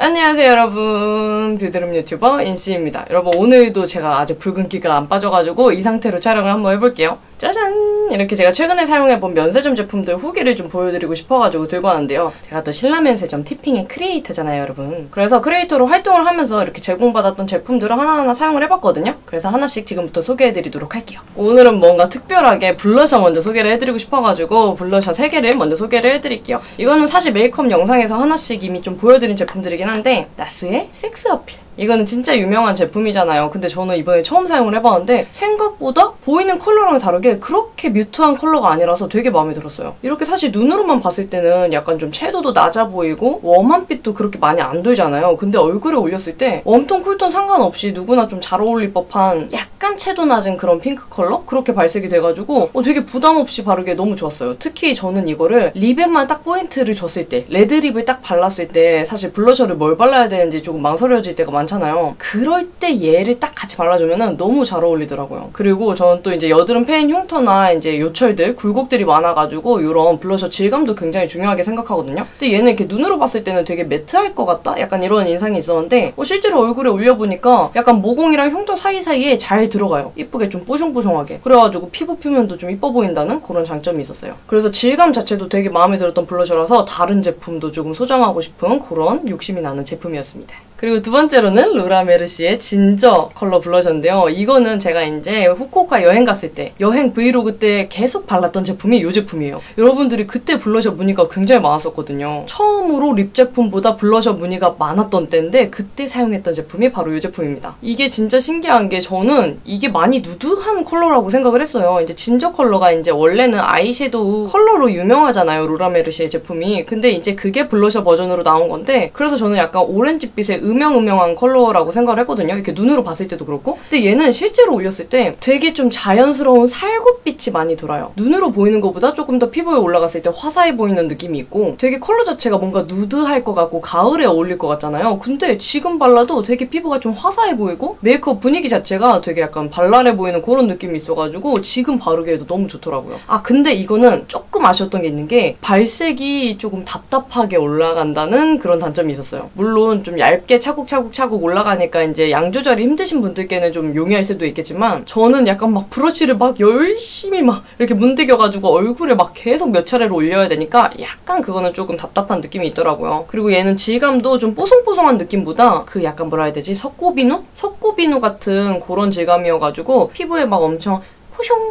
안녕하세요 여러분, 뷰드룸 유튜버 인씨입니다. 여러분 오늘도 제가 아직 붉은기가 안 빠져가지고 이 상태로 촬영을 한번 해볼게요. 짜잔! 이렇게 제가 최근에 사용해본 면세점 제품들 후기를 좀 보여드리고 싶어가지고 들고 왔는데요. 제가 또 신라면세점 티핑의 크리에이터잖아요 여러분. 그래서 크리에이터로 활동을 하면서 이렇게 제공받았던 제품들을 하나하나 사용을 해봤거든요. 그래서 하나씩 지금부터 소개해드리도록 할게요. 오늘은 뭔가 특별하게 블러셔 먼저 소개를 해드리고 싶어가지고 블러셔 3개를 먼저 소개를 해드릴게요. 이거는 사실 메이크업 영상에서 하나씩 이미 좀 보여드린 제품들이긴 한데, 나스의 섹스 어필. 이거는 진짜 유명한 제품이잖아요. 근데 저는 이번에 처음 사용을 해봤는데 생각보다 보이는 컬러랑 다르게 그렇게 뮤트한 컬러가 아니라서 되게 마음에 들었어요. 이렇게 사실 눈으로만 봤을 때는 약간 좀 채도도 낮아 보이고 웜한 빛도 그렇게 많이 안 돌잖아요. 근데 얼굴에 올렸을 때 웜톤, 쿨톤 상관없이 누구나 좀 잘 어울릴 법한 약간 채도 낮은 그런 핑크 컬러? 그렇게 발색이 돼가지고 되게 부담 없이 바르기에 너무 좋았어요. 특히 저는 이거를 립에만 딱 포인트를 줬을 때, 레드립을 딱 발랐을 때 사실 블러셔를 뭘 발라야 되는지 조금 망설여질 때가 많잖아요. 그럴 때 얘를 딱 같이 발라주면 너무 잘 어울리더라고요. 그리고 저는 또 이제 여드름 패인 흉터나 이제 요철들, 굴곡들이 많아가지고 이런 블러셔 질감도 굉장히 중요하게 생각하거든요. 근데 얘는 이렇게 눈으로 봤을 때는 되게 매트할 것 같다? 약간 이런 인상이 있었는데 실제로 얼굴에 올려보니까 약간 모공이랑 흉터 사이사이에 잘 들어가요. 이쁘게 좀 뽀송뽀송하게. 그래가지고 피부 표면도 좀 이뻐 보인다는 그런 장점이 있었어요. 그래서 질감 자체도 되게 마음에 들었던 블러셔라서 다른 제품도 조금 소장하고 싶은 그런 욕심이 나는 제품이었습니다. 그리고 두 번째로는 로라 메르시의 진저 컬러 블러셔인데요. 이거는 제가 이제 후쿠오카 여행 갔을 때, 여행 브이로그 때 계속 발랐던 제품이 이 제품이에요. 여러분들이 그때 블러셔 문의가 굉장히 많았었거든요. 처음으로 립 제품보다 블러셔 문의가 많았던 때인데 그때 사용했던 제품이 바로 이 제품입니다. 이게 진짜 신기한 게 저는 이게 많이 누드한 컬러라고 생각을 했어요. 이제 진저 컬러가 이제 원래는 아이섀도우 컬러로 유명하잖아요, 로라 메르시의 제품이. 근데 이제 그게 블러셔 버전으로 나온 건데, 그래서 저는 약간 오렌지빛의 음영음영한 컬러라고 생각을 했거든요. 이렇게 눈으로 봤을 때도 그렇고. 근데 얘는 실제로 올렸을 때 되게 좀 자연스러운 살구빛이 많이 돌아요. 눈으로 보이는 것보다 조금 더 피부에 올라갔을 때 화사해 보이는 느낌이 있고, 되게 컬러 자체가 뭔가 누드할 것 같고 가을에 어울릴 것 같잖아요. 근데 지금 발라도 되게 피부가 좀 화사해 보이고 메이크업 분위기 자체가 되게 약간 발랄해 보이는 그런 느낌이 있어가지고 지금 바르기에도 너무 좋더라고요. 아, 근데 이거는 조금 아쉬웠던 게 있는 게 발색이 조금 답답하게 올라간다는 그런 단점이 있었어요. 물론 좀 얇게 차곡차곡 올라가니까 이제 양 조절이 힘드신 분들께는 좀 용이할 수도 있겠지만, 저는 약간 막 브러쉬를 막 열심히 막 이렇게 문대겨가지고 얼굴에 막 계속 몇 차례를 올려야 되니까 약간 그거는 조금 답답한 느낌이 있더라고요. 그리고 얘는 질감도 좀 뽀송뽀송한 느낌보다 그 약간 뭐라 해야 되지? 석고비누? 석고비누 같은 그런 질감이어가지고 피부에 막 엄청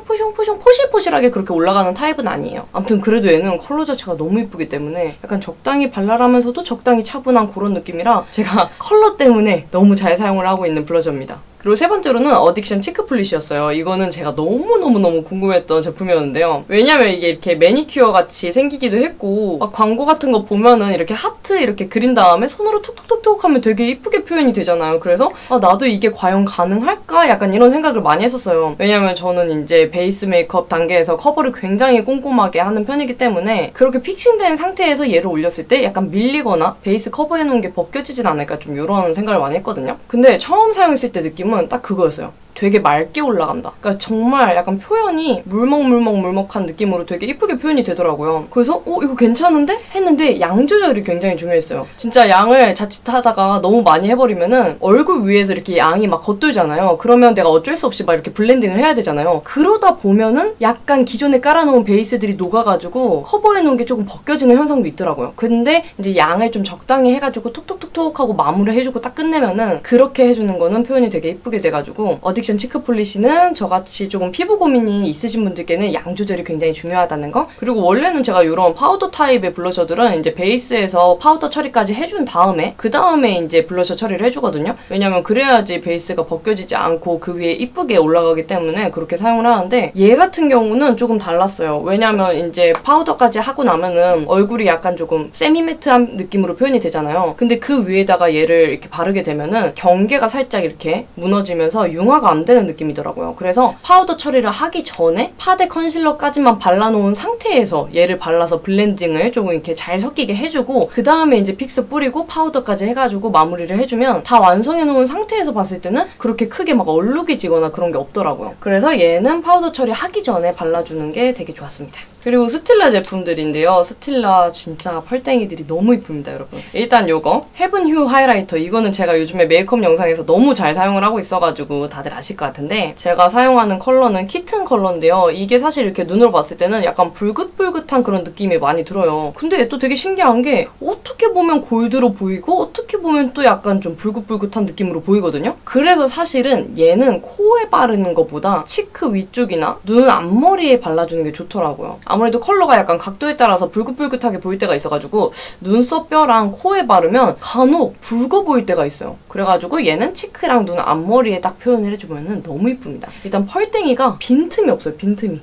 포숑포숑 포실포실하게 그렇게 올라가는 타입은 아니에요. 아무튼 그래도 얘는 컬러 자체가 너무 이쁘기 때문에 약간 적당히 발랄하면서도 적당히 차분한 그런 느낌이라 제가 컬러 때문에 너무 잘 사용을 하고 있는 블러셔입니다. 그리고 세 번째로는 어딕션 치크 플릿이었어요. 이거는 제가 너무너무 궁금했던 제품이었는데요. 왜냐면 이게 이렇게 매니큐어 같이 생기기도 했고, 막 광고 같은 거 보면은 이렇게 하트 이렇게 그린 다음에 손으로 톡톡톡톡 하면 되게 이쁘게 표현이 되잖아요. 그래서 나도 이게 과연 가능할까? 약간 이런 생각을 많이 했었어요. 왜냐면 저는 이제 베이스 메이크업 단계에서 커버를 굉장히 꼼꼼하게 하는 편이기 때문에 그렇게 픽싱된 상태에서 얘를 올렸을 때 약간 밀리거나 베이스 커버해놓은 게 벗겨지진 않을까, 좀 이런 생각을 많이 했거든요. 근데 처음 사용했을 때 느낌은 딱 그거였어요. 되게 맑게 올라간다. 그러니까 정말 약간 표현이 물먹물먹한 느낌으로 되게 이쁘게 표현이 되더라고요. 그래서 이거 괜찮은데? 했는데 양 조절이 굉장히 중요했어요. 진짜 양을 자칫하다가 너무 많이 해버리면은 얼굴 위에서 이렇게 양이 막 겉돌잖아요. 그러면 내가 어쩔 수 없이 막 이렇게 블렌딩을 해야 되잖아요. 그러다 보면은 약간 기존에 깔아놓은 베이스들이 녹아가지고 커버해놓은 게 조금 벗겨지는 현상도 있더라고요. 근데 이제 양을 좀 적당히 해가지고 톡톡톡톡 하고 마무리해주고 딱 끝내면은 그렇게 해주는 거는 표현이 되게 이쁘게 돼가지고, 어딕션 치크 폴리시는 저같이 조금 피부 고민이 있으신 분들께는 양 조절이 굉장히 중요하다는 거. 그리고 원래는 제가 이런 파우더 타입의 블러셔들은 이제 베이스에서 파우더 처리까지 해준 다음에 그 다음에 이제 블러셔 처리를 해주거든요. 왜냐면 그래야지 베이스가 벗겨지지 않고 그 위에 이쁘게 올라가기 때문에 그렇게 사용을 하는데, 얘 같은 경우는 조금 달랐어요. 왜냐면 이제 파우더까지 하고 나면은 얼굴이 약간 조금 세미매트한 느낌으로 표현이 되잖아요. 근데 그 위에다가 얘를 이렇게 바르게 되면은 경계가 살짝 이렇게 무너지면서 융화가 안 되는 느낌이더라고요. 그래서 파우더 처리를 하기 전에 파데 컨실러까지만 발라놓은 상태에서 얘를 발라서 블렌딩을 조금 이렇게 잘 섞이게 해주고, 그 다음에 이제 픽스 뿌리고 파우더까지 해가지고 마무리를 해주면 다 완성해놓은 상태에서 봤을 때는 그렇게 크게 막 얼룩이 지거나 그런 게 없더라고요. 그래서 얘는 파우더 처리 하기 전에 발라주는 게 되게 좋았습니다. 그리고 스틸라 제품들인데요. 스틸라 진짜 펄땡이들이 너무 이쁩니다, 여러분. 일단 요거 헤븐 휴 하이라이터. 이거는 제가 요즘에 메이크업 영상에서 너무 잘 사용을 하고 있어가지고 다들 아실 것 같은데, 제가 사용하는 컬러는 키튼 컬러인데요. 이게 사실 이렇게 눈으로 봤을 때는 약간 붉긋붉긋한 그런 느낌이 많이 들어요. 근데 얘 또 되게 신기한 게 어떻게 보면 골드로 보이고 어떻게 보면 또 약간 좀 붉긋붉긋한 느낌으로 보이거든요. 그래서 사실은 얘는 코에 바르는 것보다 치크 위쪽이나 눈 앞머리에 발라주는 게 좋더라고요. 아무래도 컬러가 약간 각도에 따라서 붉긋붉긋하게 보일 때가 있어가지고 눈썹 뼈랑 코에 바르면 간혹 붉어 보일 때가 있어요. 그래가지고 얘는 치크랑 눈 앞머리에 딱 표현을 해주면 너무 이쁩니다. 일단 펄땡이가 빈틈이 없어요, 빈틈이.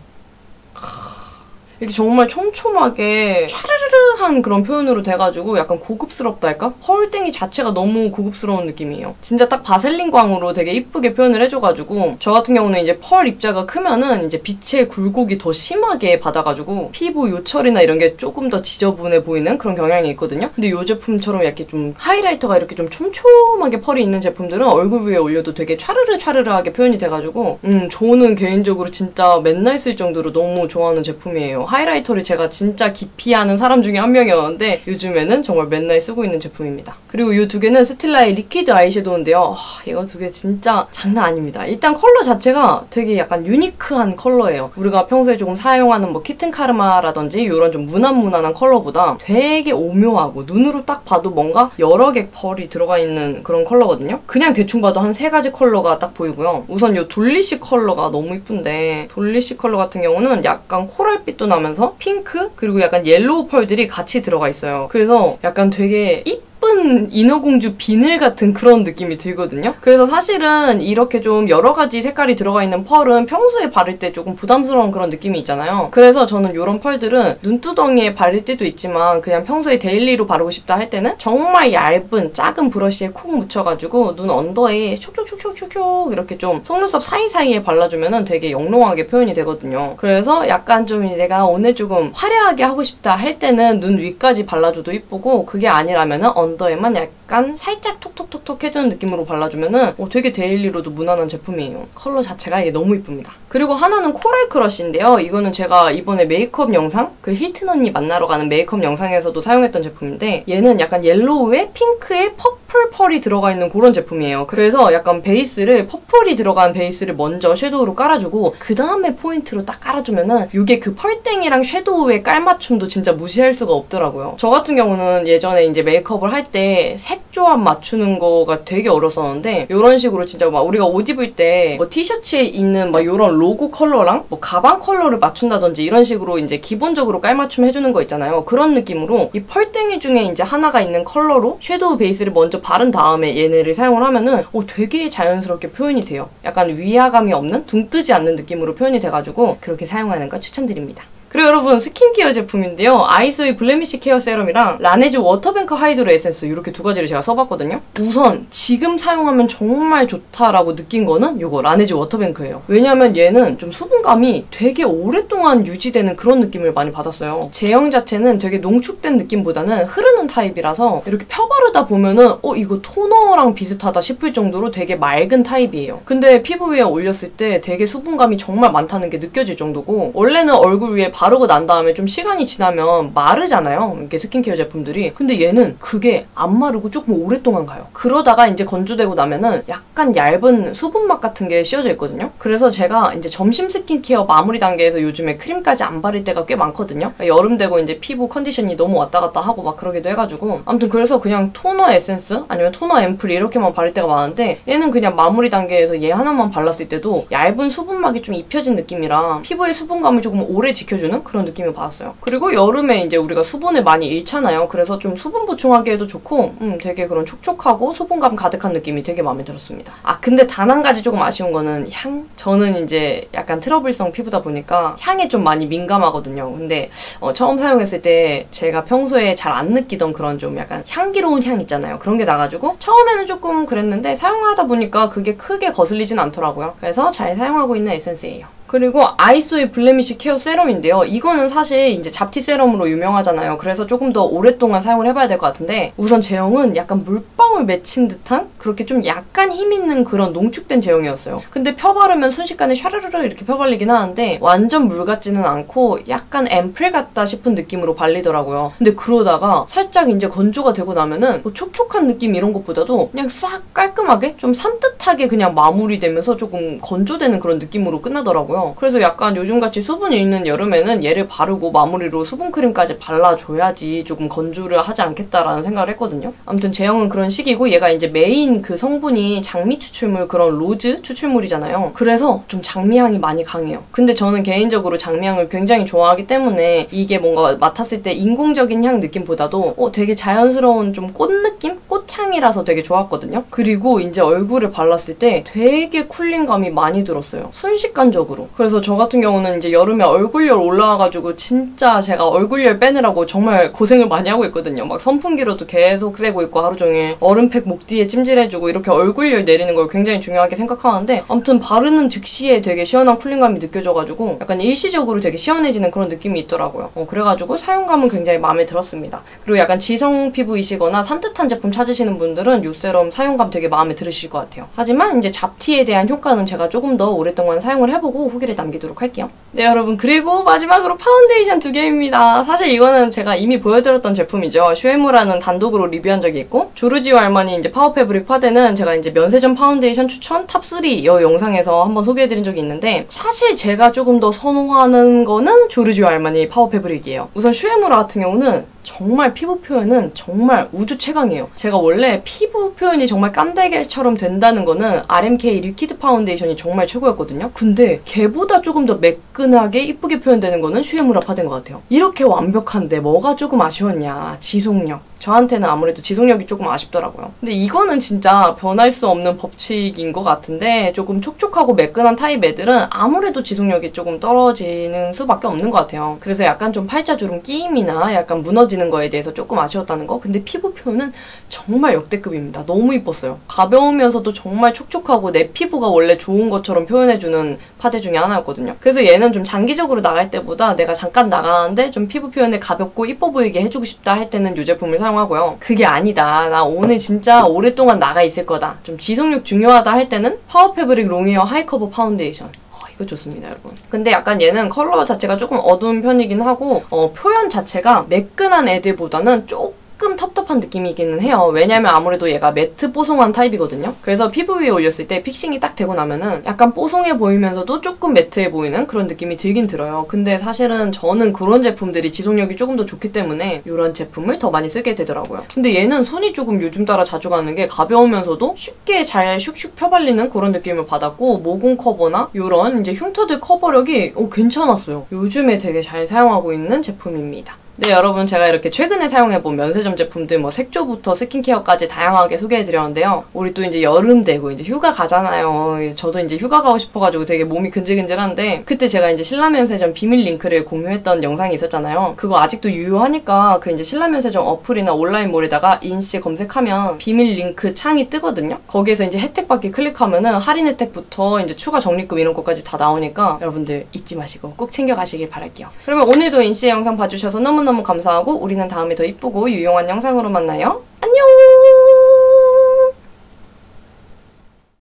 이렇게 정말 촘촘하게 촤르르르한 그런 표현으로 돼가지고 약간 고급스럽다 할까? 펄땡이 자체가 너무 고급스러운 느낌이에요. 진짜 딱 바셀린 광으로 되게 이쁘게 표현을 해줘가지고, 저 같은 경우는 이제 펄 입자가 크면은 이제 빛의 굴곡이 더 심하게 받아가지고 피부 요철이나 이런 게 조금 더 지저분해 보이는 그런 경향이 있거든요. 근데 이 제품처럼 이렇게 좀 하이라이터가 이렇게 좀 촘촘하게 펄이 있는 제품들은 얼굴 위에 올려도 되게 촤르르촤르르하게 표현이 돼가지고 저는 개인적으로 진짜 맨날 쓸 정도로 너무 좋아하는 제품이에요. 하이라이터를 제가 진짜 기피하는 사람 중에 한 명이었는데 요즘에는 정말 맨날 쓰고 있는 제품입니다. 그리고 이 두 개는 스틸라의 리퀴드 아이섀도우인데요. 이거 두 개 진짜 장난 아닙니다. 일단 컬러 자체가 되게 약간 유니크한 컬러예요. 우리가 평소에 조금 사용하는 뭐 키튼 카르마라든지 이런 좀 무난무난한 컬러보다 되게 오묘하고 눈으로 딱 봐도 뭔가 여러 개 펄이 들어가 있는 그런 컬러거든요. 그냥 대충 봐도 한 3가지 컬러가 딱 보이고요. 우선 이 돌리시 컬러가 너무 이쁜데, 돌리시 컬러 같은 경우는 약간 코랄빛도 나면서 핑크 그리고 약간 옐로우 펄들이 같이 들어가 있어요. 그래서 약간 되게 예쁜 인어공주 비늘 같은 그런 느낌이 들거든요. 그래서 사실은 이렇게 좀 여러 가지 색깔이 들어가 있는 펄은 평소에 바를 때 조금 부담스러운 그런 느낌이 있잖아요. 그래서 저는 이런 펄들은 눈두덩이에 바를 때도 있지만 그냥 평소에 데일리로 바르고 싶다 할 때는 정말 얇은 작은 브러쉬에 콕 묻혀가지고 눈 언더에 촉촉촉촉촉촉 이렇게 좀 속눈썹 사이사이에 발라주면 되게 영롱하게 표현이 되거든요. 그래서 약간 좀 내가 오늘 조금 화려하게 하고 싶다 할 때는 눈 위까지 발라줘도 이쁘고, 그게 아니라면 언더에만 약간 살짝 톡톡톡톡 해주는 느낌으로 발라주면 되게 데일리로도 무난한 제품이에요. 컬러 자체가 이게 너무 이쁩니다. 그리고 하나는 코랄 크러쉬인데요. 이거는 제가 이번에 메이크업 영상, 그 힐튼 언니 만나러 가는 메이크업 영상에서도 사용했던 제품인데, 얘는 약간 옐로우에 핑크에 퍼플 펄이 들어가 있는 그런 제품이에요. 그래서 약간 베이스를, 퍼플이 들어간 베이스를 먼저 섀도우로 깔아주고 그 다음에 포인트로 딱 깔아주면은 이게 그 펄땡이랑 섀도우의 깔맞춤도 진짜 무시할 수가 없더라고요. 저 같은 경우는 예전에 이제 메이크업을 할 때 색 조합 맞추는 거가 되게 어려웠었는데, 이런 식으로 진짜 막 우리가 옷 입을 때 뭐 티셔츠에 있는 막 이런 로고 컬러랑 뭐 가방 컬러를 맞춘다든지 이런 식으로 이제 기본적으로 깔맞춤 해주는 거 있잖아요. 그런 느낌으로 이 펄땡이 중에 이제 하나가 있는 컬러로 섀도우 베이스를 먼저 바른 다음에 얘네를 사용을 하면은 되게 자연스럽게 표현이 돼요. 약간 위화감이 없는, 둥 뜨지 않는 느낌으로 표현이 돼가지고 그렇게 사용하는 거 추천드립니다. 그리고 여러분, 스킨케어 제품인데요. 아이소이 블레미쉬 케어 세럼이랑 라네즈 워터뱅크 하이드로 에센스, 이렇게 2가지를 제가 써봤거든요. 우선 지금 사용하면 정말 좋다라고 느낀 거는 이거 라네즈 워터뱅크예요. 왜냐면 얘는 좀 수분감이 되게 오랫동안 유지되는 그런 느낌을 많이 받았어요. 제형 자체는 되게 농축된 느낌보다는 흐르는 타입이라서 이렇게 펴바르다 보면은 이거 토너랑 비슷하다 싶을 정도로 되게 맑은 타입이에요. 근데 피부 위에 올렸을 때 되게 수분감이 정말 많다는 게 느껴질 정도고, 원래는 얼굴 위에 바르고 난 다음에 좀 시간이 지나면 마르잖아요, 이렇게 스킨케어 제품들이. 근데 얘는 그게 안 마르고 조금 오랫동안 가요. 그러다가 이제 건조되고 나면은 약간 얇은 수분막 같은 게 씌워져 있거든요. 그래서 제가 이제 점심 스킨케어 마무리 단계에서 요즘에 크림까지 안 바를 때가 꽤 많거든요. 여름 되고 이제 피부 컨디션이 너무 왔다 갔다 하고 막 그러기도 해가지고, 아무튼 그래서 그냥 토너 에센스 아니면 토너 앰플 이렇게만 바를 때가 많은데, 얘는 그냥 마무리 단계에서 얘 하나만 발랐을 때도 얇은 수분막이 좀 입혀진 느낌이라 피부의 수분감을 조금 오래 지켜주는 그런 느낌을 받았어요. 그리고 여름에 이제 우리가 수분을 많이 잃잖아요. 그래서 좀 수분 보충하기에도 좋고 되게 그런 촉촉하고 수분감 가득한 느낌이 되게 마음에 들었습니다. 근데 단 한 가지 조금 아쉬운 거는 향? 저는 이제 약간 트러블성 피부다 보니까 향에 좀 많이 민감하거든요. 근데 처음 사용했을 때 제가 평소에 잘 안 느끼던 그런 좀 약간 향기로운 향 있잖아요. 그런 게 나가지고 처음에는 조금 그랬는데 사용하다 보니까 그게 크게 거슬리진 않더라고요. 그래서 잘 사용하고 있는 에센스예요. 그리고 아이소이 블레미쉬 케어 세럼인데요. 이거는 사실 이제 잡티 세럼으로 유명하잖아요. 그래서 조금 더 오랫동안 사용을 해봐야 될 것 같은데, 우선 제형은 약간 물방울 맺힌 듯한 그렇게 좀 약간 힘 있는 그런 농축된 제형이었어요. 근데 펴바르면 순식간에 샤르르르 이렇게 펴발리긴 하는데 완전 물 같지는 않고 약간 앰플 같다 싶은 느낌으로 발리더라고요. 근데 그러다가 살짝 이제 건조가 되고 나면은 뭐 촉촉한 느낌 이런 것보다도 그냥 싹 깔끔하게 좀 산뜻하게 그냥 마무리되면서 조금 건조되는 그런 느낌으로 끝나더라고요. 그래서 약간 요즘같이 수분이 있는 여름에는 얘를 바르고 마무리로 수분크림까지 발라줘야지 조금 건조를 하지 않겠다라는 생각을 했거든요. 아무튼 제형은 그런 식이고 얘가 이제 메인 그 성분이 장미 추출물 그런 로즈 추출물이잖아요. 그래서 좀 장미향이 많이 강해요. 근데 저는 개인적으로 장미향을 굉장히 좋아하기 때문에 이게 뭔가 맡았을 때 인공적인 향 느낌보다도 되게 자연스러운 좀 꽃 느낌? 꽃향이라서 되게 좋았거든요. 그리고 이제 얼굴에 발랐을 때 되게 쿨링감이 많이 들었어요. 순식간적으로. 그래서 저 같은 경우는 이제 여름에 얼굴열 올라와가지고 진짜 제가 얼굴열 빼느라고 정말 고생을 많이 하고 있거든요. 막 선풍기로도 계속 쐬고 있고 하루 종일 얼음팩 목 뒤에 찜질해주고 이렇게 얼굴열 내리는 걸 굉장히 중요하게 생각하는데 아무튼 바르는 즉시에 되게 시원한 쿨링감이 느껴져가지고 약간 일시적으로 되게 시원해지는 그런 느낌이 있더라고요. 그래가지고 사용감은 굉장히 마음에 들었습니다. 그리고 약간 지성 피부이시거나 산뜻한 제품 찾으시는 분들은 이 세럼 사용감 되게 마음에 들으실 것 같아요. 하지만 이제 잡티에 대한 효과는 제가 조금 더 오랫동안 사용을 해보고 후기를 남기도록 할게요. 네 여러분, 그리고 마지막으로 파운데이션 2개입니다. 사실 이거는 제가 이미 보여드렸던 제품이죠. 슈에무라는 단독으로 리뷰한 적이 있고 조르지오 알마니 이제 파워 패브릭 파데는 제가 이제 면세점 파운데이션 추천 탑3 이 영상에서 한번 소개해드린 적이 있는데 사실 제가 조금 더 선호하는 거는 조르지오 알마니 파워 패브릭이에요. 우선 슈에무라 같은 경우는 정말 피부 표현은 정말 우주 최강이에요. 제가 원래 피부 표현이 정말 깐달걀처럼 된다는 거는 RMK 리퀴드 파운데이션이 정말 최고였거든요. 근데 걔보다 조금 더 매끈하게 이쁘게 표현되는 거는 슈에무라 파데인 것 같아요. 이렇게 완벽한데 뭐가 조금 아쉬웠냐. 지속력. 저한테는 아무래도 지속력이 조금 아쉽더라고요. 근데 이거는 진짜 변할 수 없는 법칙인 것 같은데 조금 촉촉하고 매끈한 타입 애들은 아무래도 지속력이 조금 떨어지는 수밖에 없는 것 같아요. 그래서 약간 좀 팔자주름 끼임이나 약간 무너지는 거에 대해서 조금 아쉬웠다는 거. 근데 피부 표현은 정말 역대급입니다. 너무 이뻤어요. 가벼우면서도 정말 촉촉하고 내 피부가 원래 좋은 것처럼 표현해주는 파데 중에 하나였거든요. 그래서 얘는 좀 장기적으로 나갈 때보다 내가 잠깐 나가는데 좀 피부 표현을 가볍고 이뻐 보이게 해주고 싶다 할 때는 이 제품을 사용하고요. 그게 아니다. 나 오늘 진짜 오랫동안 나가 있을 거다. 좀 지속력 중요하다 할 때는 파워 패브릭 롱웨어 하이커버 파운데이션. 이거 좋습니다, 여러분. 근데 약간 얘는 컬러 자체가 조금 어두운 편이긴 하고 표현 자체가 매끈한 애들보다는 조금 텁텁한 느낌이기는 해요. 왜냐면 아무래도 얘가 매트 뽀송한 타입이거든요. 그래서 피부 위에 올렸을 때 픽싱이 딱 되고 나면은 약간 뽀송해 보이면서도 조금 매트해 보이는 그런 느낌이 들긴 들어요. 근데 사실은 저는 그런 제품들이 지속력이 조금 더 좋기 때문에 이런 제품을 더 많이 쓰게 되더라고요. 근데 얘는 손이 조금 요즘 따라 자주 가는 게 가벼우면서도 쉽게 잘 슉슉 펴발리는 그런 느낌을 받았고 모공 커버나 이런 이제 흉터들 커버력이 괜찮았어요. 요즘에 되게 잘 사용하고 있는 제품입니다. 네, 여러분, 제가 이렇게 최근에 사용해본 면세점 제품들 뭐 색조부터 스킨케어까지 다양하게 소개해드렸는데요. 우리 또 이제 여름 되고 이제 휴가 가잖아요. 저도 이제 휴가 가고 싶어가지고 되게 몸이 근질근질한데 그때 제가 이제 신라면세점 비밀 링크를 공유했던 영상이 있었잖아요. 그거 아직도 유효하니까 그 이제 신라면세점 어플이나 온라인몰에다가 인씨 검색하면 비밀 링크 창이 뜨거든요. 거기에서 이제 혜택 받기 클릭하면은 할인 혜택부터 이제 추가 적립금 이런 것까지 다 나오니까 여러분들 잊지 마시고 꼭 챙겨가시길 바랄게요. 그러면 오늘도 인씨 영상 봐주셔서 너무너무 감사하고 우리는 다음에 더 이쁘고 유용한 영상으로 만나요. 안녕!